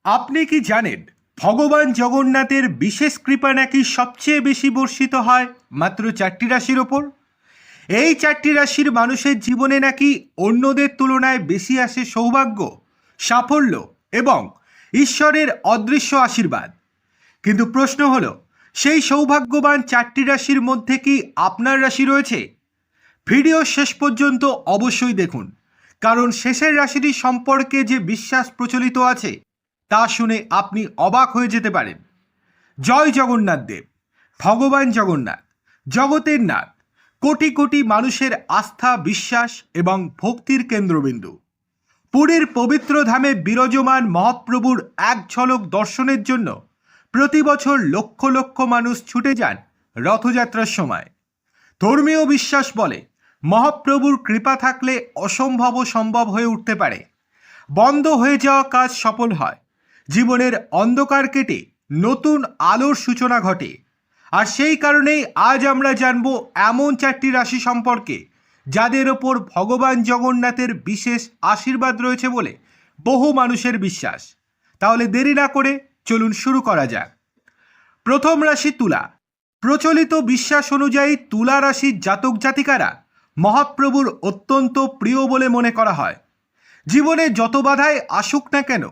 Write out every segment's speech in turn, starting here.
আপনি কি জানেন ভগবান জগন্নাথের বিশেষ কৃপা নাকি সবচেয়ে বেশি বর্ষিত হয় মাত্র 4টি রাশির ওপর? এই 4টি রাশির মানুষের জীবনে নাকি অন্যদের তুলনায় বেশি আসে সৌভাগ্য, সাফল্য এবং ঈশ্বরের অদৃশ্য আশীর্বাদ। কিন্তু প্রশ্ন হলো, সেই সৌভাগ্যবান 4টি রাশির মধ্যে কি আপনার রাশি রয়েছে? ভিডিও শেষ পর্যন্ত অবশ্যই দেখুন, কারণ শেষের রাশিটি সম্পর্কে যে বিশ্বাস প্রচলিত আছে তা শুনে আপনি অবাক হয়ে যেতে পারেন। জয় জগন্নাথ দেব। ভগবান জগন্নাথ জগতের নাথ, কোটি কোটি মানুষের আস্থা, বিশ্বাস এবং ভক্তির কেন্দ্রবিন্দু। পুরীর পবিত্র ধামে বিরাজমান মহাপ্রভুর এক ঝলক দর্শনের জন্য প্রতি বছর লক্ষ লক্ষ মানুষ ছুটে যান রথযাত্রার সময়। ধর্মীয় বিশ্বাস বলে, মহাপ্রভুর কৃপা থাকলে অসম্ভবও সম্ভব হয়ে উঠতে পারে। বন্ধ হয়ে যাওয়া কাজ সফল হয়, জীবনের অন্ধকার কেটে নতুন আলোর সূচনা ঘটে। আর সেই কারণেই আজ আমরা জানব এমন 4টি রাশি সম্পর্কে যাদের ওপর ভগবান জগন্নাথের বিশেষ আশীর্বাদ রয়েছে বলে বহু মানুষের বিশ্বাস। তাহলে দেরি না করে চলুন শুরু করা যাক। প্রথম রাশি তুলা। প্রচলিত বিশ্বাস অনুযায়ী তুলা রাশির জাতক জাতিকারা মহাপ্রভুর অত্যন্ত প্রিয় বলে মনে করা হয়। জীবনে যত বাধাই আসুক না কেন,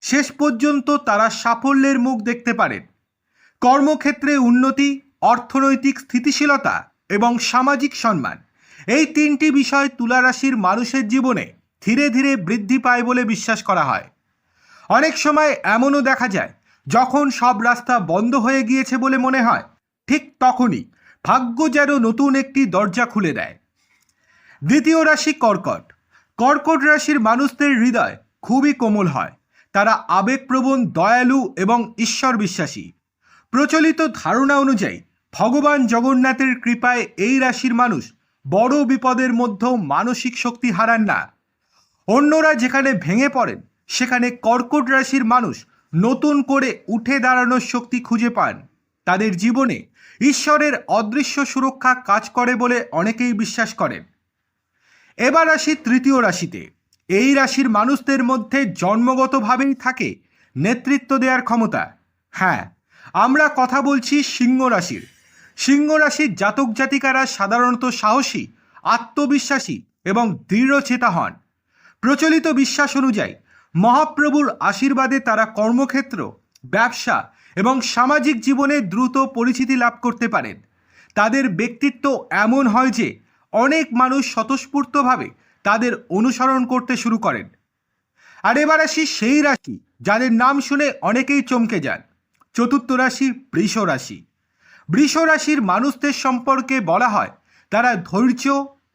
শেষ পর্যন্ত তারা সাফল্যের মুখ দেখতে পারেন। কর্মক্ষেত্রে উন্নতি, অর্থনৈতিক স্থিতিশীলতা এবং সামাজিক সম্মান, এই 3টি বিষয় তুলা রাশির মানুষের জীবনে ধীরে ধীরে বৃদ্ধি পায় বলে বিশ্বাস করা হয়। অনেক সময় এমনও দেখা যায়, যখন সব রাস্তা বন্ধ হয়ে গিয়েছে বলে মনে হয়, ঠিক তখনই ভাগ্য যেন নতুন একটি দরজা খুলে দেয়। দ্বিতীয় রাশি কর্কট। কর্কট রাশির মানুষদের হৃদয় খুবই কোমল হয়। তারা আবেগপ্রবণ, দয়ালু এবং ঈশ্বর বিশ্বাসী। প্রচলিত ধারণা অনুযায়ী ভগবান জগন্নাথের কৃপায় এই রাশির মানুষ বড় বিপদের মধ্যেও মানসিক শক্তি হারান না। অন্যরা যেখানে ভেঙে পড়েন, সেখানে কর্কট রাশির মানুষ নতুন করে উঠে দাঁড়ানোর শক্তি খুঁজে পান। তাদের জীবনে ঈশ্বরের অদৃশ্য সুরক্ষা কাজ করে বলে অনেকেই বিশ্বাস করেন। এবার আসি তৃতীয় রাশিতে। এই রাশির মানুষদের মধ্যে জন্মগতভাবেই থাকে নেতৃত্ব দেওয়ার ক্ষমতা। হ্যাঁ, আমরা কথা বলছি সিংহ রাশির। সিংহ রাশির জাতক জাতিকারা সাধারণত সাহসী, আত্মবিশ্বাসী এবং দৃঢ়চেতা হন। প্রচলিত বিশ্বাস অনুযায়ী মহাপ্রভুর আশীর্বাদে তারা কর্মক্ষেত্র, ব্যবসা এবং সামাজিক জীবনে দ্রুত পরিচিতি লাভ করতে পারেন। তাদের ব্যক্তিত্ব এমন হয় যে অনেক মানুষ স্বতঃস্ফূর্তভাবে তাদের অনুসরণ করতে শুরু করেন। আর এবার আসি সেই রাশি যাদের নাম শুনে অনেকেই চমকে যান। চতুর্থ রাশি বৃষ রাশি। বৃষ রাশির মানুষদের সম্পর্কে বলা হয়, তারা ধৈর্য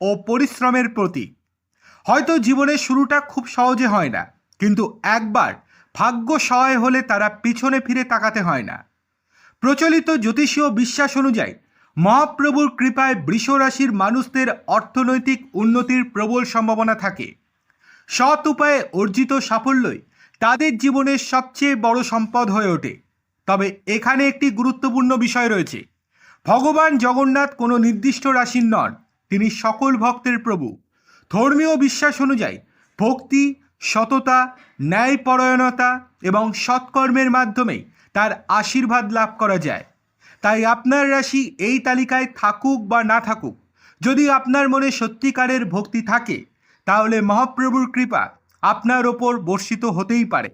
ও পরিশ্রমের প্রতীক। হয়তো জীবনের শুরুটা খুব সহজে হয় না, কিন্তু একবার ভাগ্য সহায় হলে তারা পিছনে ফিরে তাকাতে হয় না। প্রচলিত জ্যোতিষীয় বিশ্বাস অনুযায়ী মহাপ্রভুর কৃপায় বৃষ রাশির মানুষদের অর্থনৈতিক উন্নতির প্রবল সম্ভাবনা থাকে। সৎ উপায়ে অর্জিত সাফল্যই তাদের জীবনের সবচেয়ে বড় সম্পদ হয়ে ওঠে। তবে এখানে একটি গুরুত্বপূর্ণ বিষয় রয়েছে। ভগবান জগন্নাথ কোনো নির্দিষ্ট রাশির নন, তিনি সকল ভক্তের প্রভু। ধর্মীয় বিশ্বাস অনুযায়ী ভক্তি, সততা, ন্যায়পরায়ণতা এবং সৎকর্মের মাধ্যমেই তার আশীর্বাদ লাভ করা যায়। তাই আপনার রাশি এই তালিকায় থাকুক বা না থাকুক, যদি আপনার মনে সত্যিকারের ভক্তি থাকে, তাহলে মহাপ্রভুর কৃপা আপনার ওপর বর্ষিত হতেই পারে।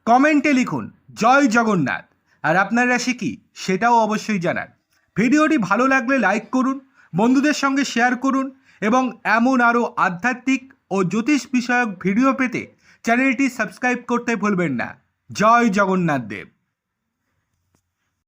কমেন্টে লিখুন জয় জগন্নাথ, আর আপনার রাশি কি সেটাও অবশ্যই জানান। ভিডিওটি ভালো লাগলে লাইক করুন, বন্ধুদের সঙ্গে শেয়ার করুন এবং এমন আরও আধ্যাত্মিক ও জ্যোতিষ বিষয়ক ভিডিও পেতে চ্যানেলটি সাবস্ক্রাইব করতে ভুলবেন না। জয় জগন্নাথ দেব।